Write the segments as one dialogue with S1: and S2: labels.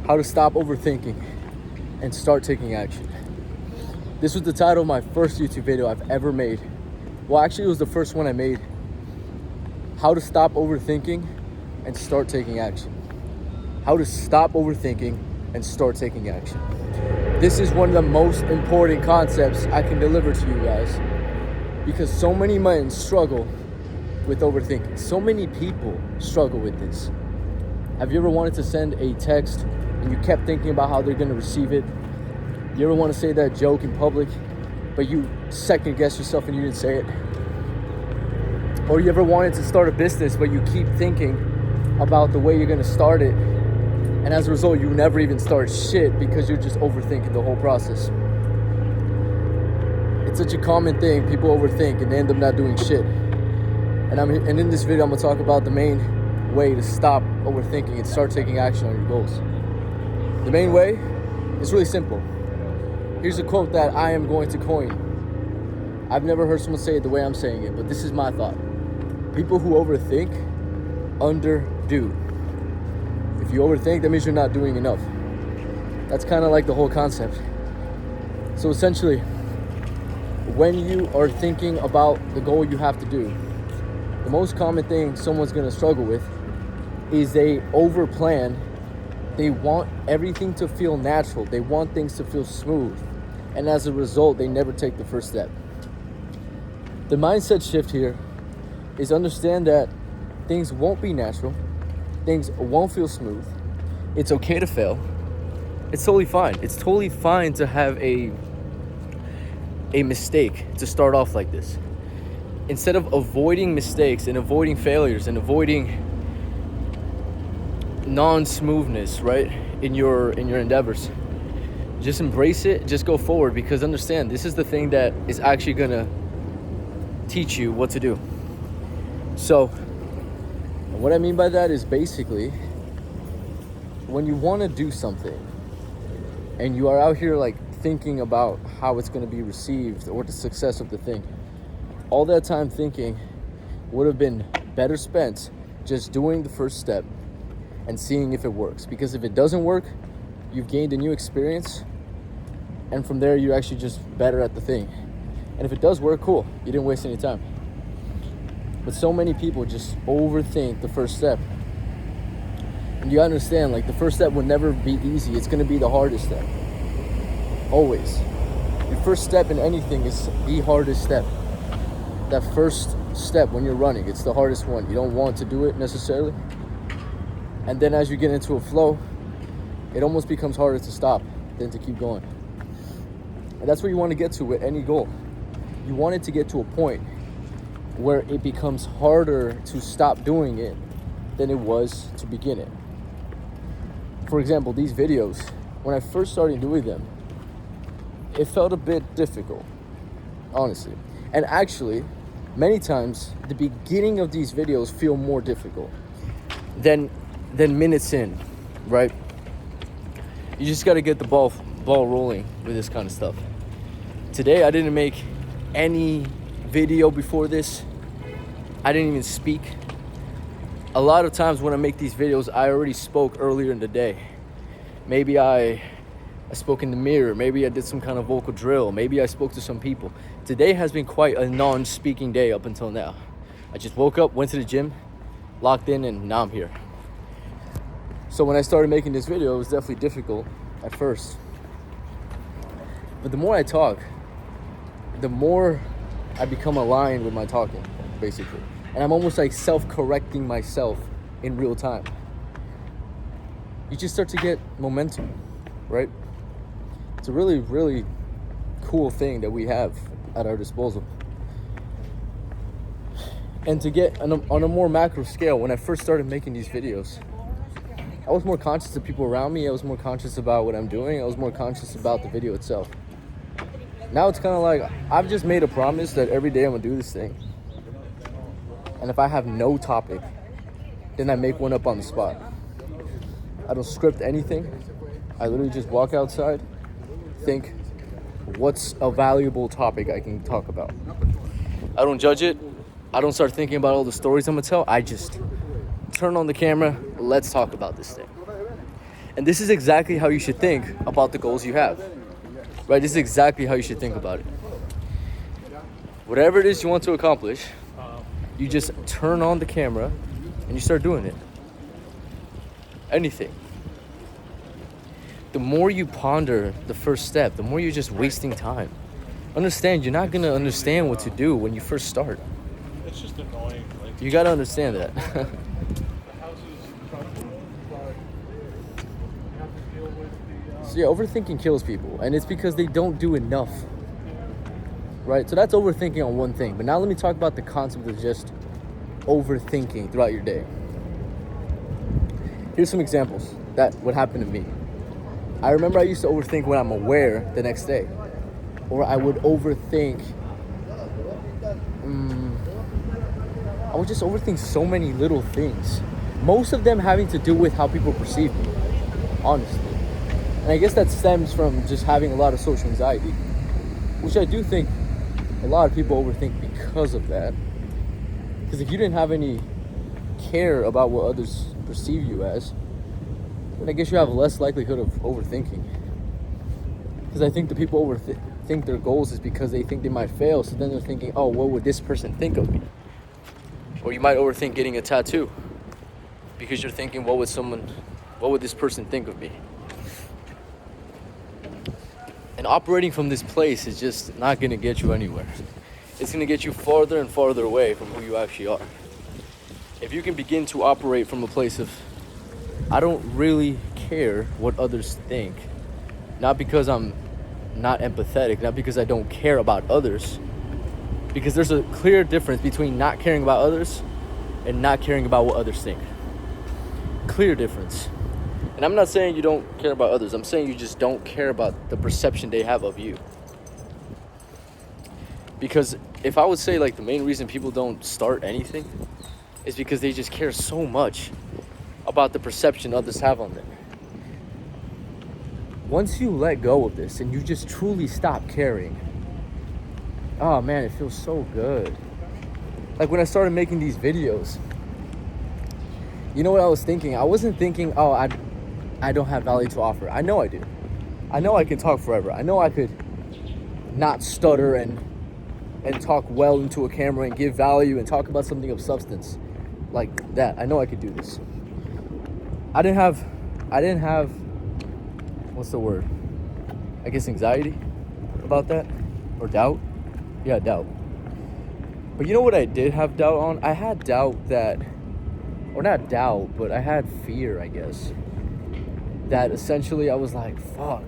S1: How to stop overthinking and start taking action. This was the title of my first YouTube video I've ever made. Well, actually, it was the first one I made. How to stop overthinking and start taking action. How to stop overthinking and start taking action. This is one of the most important concepts I can deliver to you guys, because so many men struggle with overthinking. So many people struggle with this. Have you ever wanted to send a text and you kept thinking about how they're going to receive it? You ever want to say that joke in public, but you second guess yourself and you didn't say it? Or you ever wanted to start a business, but you keep thinking about the way you're going to start it, and as a result, you never even start shit because you're just overthinking the whole process. It's such a common thing. People overthink and they end up not doing shit. And in this video, I'm going to talk about the main way to stop overthinking and start taking action on your goals. The main way is really simple. Here's a quote that I am going to coin. I've never heard someone say it the way I'm saying it, but this is my thought. People who overthink underdo. If you overthink, that means you're not doing enough. That's kind of like the whole concept. So essentially, when you are thinking about the goal you have to do, the most common thing someone's going to struggle with is they overplan. They want everything to feel natural. They want things to feel smooth. And as a result, they never take the first step. The mindset shift here is understand that things won't be natural. Things won't feel smooth. It's okay to fail. It's totally fine. It's totally fine to have a mistake, to start off like this. Instead of avoiding mistakes and avoiding failures and avoiding non-smoothness, right, in your endeavors, just embrace it. Just go forward, because understand, this is the thing that is actually gonna teach you what to do. So what I mean by that is basically, when you want to do something and you are out here like thinking about how it's going to be received or the success of the thing, all that time thinking would have been better spent just doing the first step and seeing if it works. Because if it doesn't work, you've gained a new experience, and from there you're actually just better at the thing. And if it does work, cool, you didn't waste any time. But so many people just overthink the first step. And you understand, like, the first step will never be easy. It's going to be the hardest step. Always. Your first step in anything is the hardest step. That first step when you're running, it's the hardest one. You don't want to do it necessarily. And then as you get into a flow, it almost becomes harder to stop than to keep going. And that's where you want to get to with any goal. You want it to get to a point where it becomes harder to stop doing it than it was to begin it. For example, these videos, when I first started doing them, it felt a bit difficult, honestly. And actually, many times, the beginning of these videos feel more difficult than minutes in, right? You just gotta get the ball rolling with this kind of stuff. Today, I didn't make any video before this. I didn't even speak. A lot of times when I make these videos, I already spoke earlier in the day. Maybe I spoke in the mirror. Maybe I did some kind of vocal drill. Maybe I spoke to some people. Today has been quite a non-speaking day up until now. I just woke up, went to the gym, locked in, and now I'm here. So when I started making this video, it was definitely difficult at first. But the more I talk, the more I become aligned with my talking, basically. And I'm almost like self-correcting myself in real time. You just start to get momentum, right? It's a really, really cool thing that we have at our disposal. And to get on a more macro scale, when I first started making these videos, I was more conscious of people around me. I was more conscious about what I'm doing. I was more conscious about the video itself. Now it's kind of like, I've just made a promise that every day I'm gonna do this thing. And if I have no topic, then I make one up on the spot. I don't script anything. I literally just walk outside, think, what's a valuable topic I can talk about? I don't judge it. I don't start thinking about all the stories I'm gonna tell. I just turn on the camera, let's talk about this thing. And this is exactly how you should think about the goals you have. Right? This is exactly how you should think about it. Whatever it is you want to accomplish, you just turn on the camera and you start doing it. Anything. The more you ponder the first step, the more you're just wasting time. Understand, you're not gonna understand what to do when you first start.
S2: It's just annoying. Like,
S1: You gotta understand that.
S2: the houses have to deal with the.
S1: So yeah, overthinking kills people, and it's because they don't do enough. Right? So that's overthinking on one thing. But now let me talk about the concept of just overthinking throughout your day. Here's some examples that would happen to me. I remember I used to overthink when I'm aware the next day. Or I would overthink. I would just overthink so many little things. Most of them having to do with how people perceive me, honestly. And I guess that stems from just having a lot of social anxiety, which I do think a lot of people overthink because of that. Because if you didn't have any care about what others perceive you as, then I guess you have less likelihood of overthinking. Because I think the people overthink their goals is because they think they might fail. So then they're thinking, oh, what would this person think of me? Or you might overthink getting a tattoo because you're thinking, what would this person think of me? And operating from this place is just not going to get you anywhere. It's going to get you farther and farther away from who you actually are. If you can begin to operate from a place of, I don't really care what others think, not because I'm not empathetic, not because I don't care about others, because there's a clear difference between not caring about others and not caring about what others think. Clear difference. And I'm not saying you don't care about others. I'm saying you just don't care about the perception they have of you. Because if I would say like the main reason people don't start anything is because they just care so much about the perception others have on them. Once you let go of this and you just truly stop caring, oh man, it feels so good. Like when I started making these videos, you know what I was thinking? I wasn't thinking, oh, I don't have value to offer. I know I do. I know I can talk forever. I know I could not stutter and talk well into a camera and give value and talk about something of substance like that. I know I could do this. I didn't have what's the word? I guess anxiety about that, or doubt. Yeah, doubt. But you know what I did have doubt on? I had doubt that, or not doubt, but I had fear, I guess, that essentially I was like, fuck.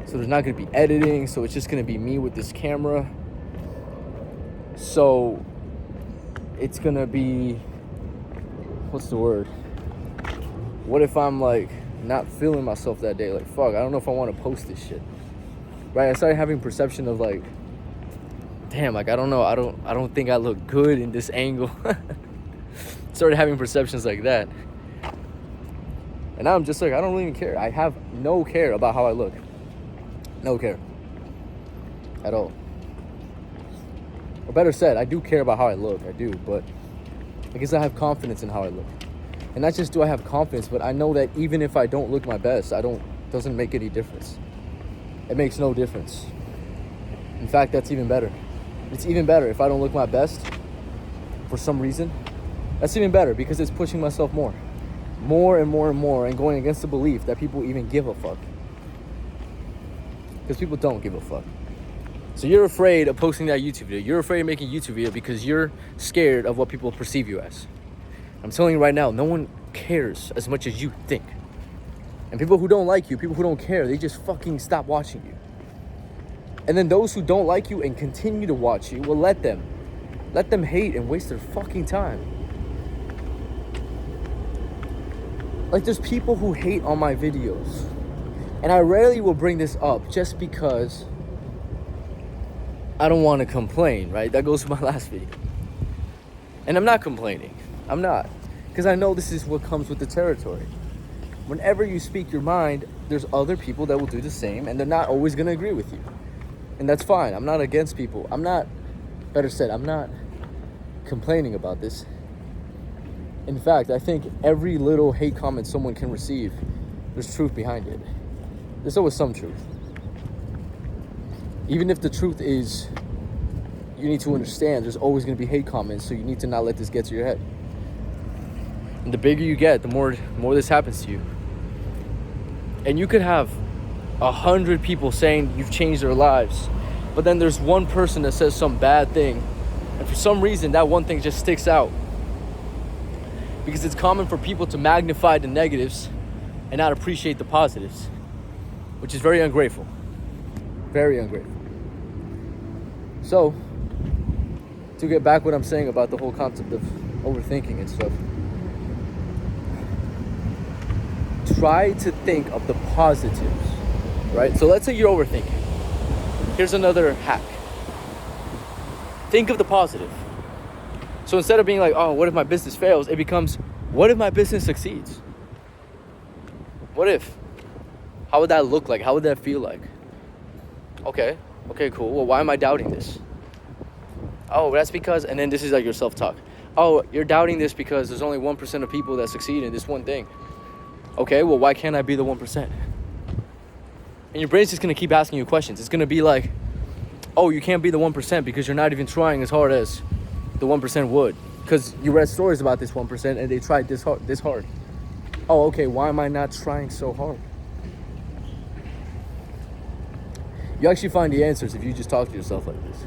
S1: So there's not gonna be editing, so it's just gonna be me with this camera. So it's gonna be, what's the word? What if I'm like not feeling myself that day? Like, fuck, I don't know if I want to post this shit. Right? I started having perception of like, damn, like I don't know, I don't think I look good in this angle. Started having perceptions like that. And now I'm just like, I don't really even care. I have no care about how I look. No care. At all. Or better said, I do care about how I look. I do, but I guess I have confidence in how I look. And not just do I have confidence, but I know that even if I don't look my best, doesn't make any difference. It makes no difference. In fact, that's even better. It's even better if I don't look my best for some reason. That's even better because it's pushing myself more and more and more, and going against the belief that people even give a fuck. Because people don't give a fuck. So you're afraid of posting that YouTube video. You're afraid of making a YouTube video because you're scared of what people perceive you as. I'm telling you right now, no one cares as much as you think. And people who don't like you, people who don't care, they just fucking stop watching you. And then those who don't like you and continue to watch you, well, let them hate and waste their fucking time. Like, there's people who hate on my videos. And I rarely will bring this up just because I don't want to complain, right? That goes to my last video. And I'm not complaining. I'm not. Because I know this is what comes with the territory. Whenever you speak your mind, there's other people that will do the same, and they're not always going to agree with you. And that's fine. I'm not against people. I'm not complaining about this. In fact, I think every little hate comment someone can receive there's truth behind it. There's always some truth. Even if the truth is, you need to understand, there's always going to be hate comments, so you need to not let this get to your head. And the bigger you get, the more this happens to you. And you could have 100 people saying you've changed their lives, but then there's one person that says some bad thing, and for some reason that one thing just sticks out. Because it's common for people to magnify the negatives and not appreciate the positives, which is very ungrateful. Very ungrateful. So, to get back what I'm saying about the whole concept of overthinking and stuff, try to think of the positives, right? So let's say you're overthinking. Here's another hack. Think of the positive. So instead of being like, oh, what if my business fails? It becomes, what if my business succeeds? What if? How would that look like? How would that feel like? Okay, cool. Well, why am I doubting this? Oh, that's because, and then this is like your self-talk. Oh, you're doubting this because there's only 1% of people that succeed in this one thing. Okay, well, why can't I be the 1%? And your brain's just going to keep asking you questions. It's going to be like, oh, you can't be the 1% because you're not even trying as hard as the 1% would. Because you read stories about this 1% and they tried this hard. Oh, okay, why am I not trying so hard? You actually find the answers if you just talk to yourself like this.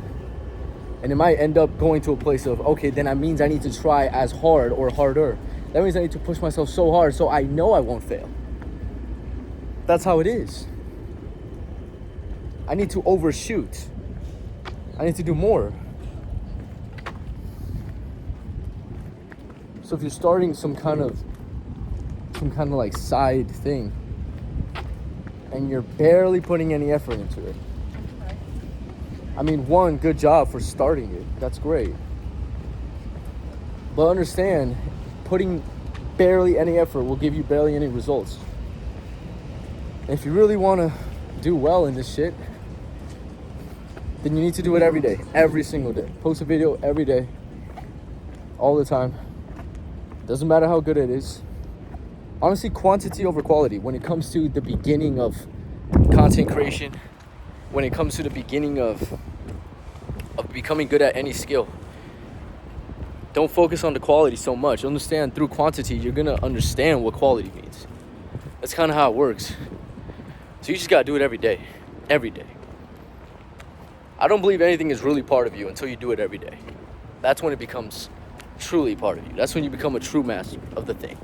S1: And it might end up going to a place of, okay, then that means I need to try as hard or harder. That means I need to push myself so hard so I know I won't fail. That's how it is. I need to overshoot. I need to do more. So if you're starting some kind of like side thing and you're barely putting any effort into it, I mean, one, good job for starting it. That's great. But understand, putting barely any effort will give you barely any results. And if you really want to do well in this shit, then you need to do it every day, every single day. Post a video every day, all the time. Doesn't matter how good it is. Honestly, quantity over quality when it comes to the beginning of content creation, when it comes to the beginning of becoming good at any skill. Don't focus on the quality so much. Understand through quantity, you're going to understand what quality means. That's kind of how it works. So you just got to do it every day. Every day. I don't believe anything is really part of you until you do it every day. That's when it becomes truly part of you. That's when you become a true master of the thing.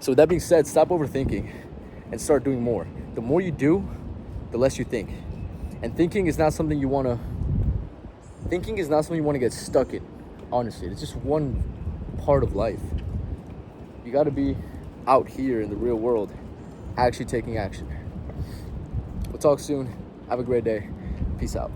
S1: So with that being said, stop overthinking and start doing more. The more you do, the less you think. And thinking is not something you want to get stuck in. Honestly, it's just one part of life. You got to be out here in the real world actually taking action. We'll talk soon. Have a great day. Peace out.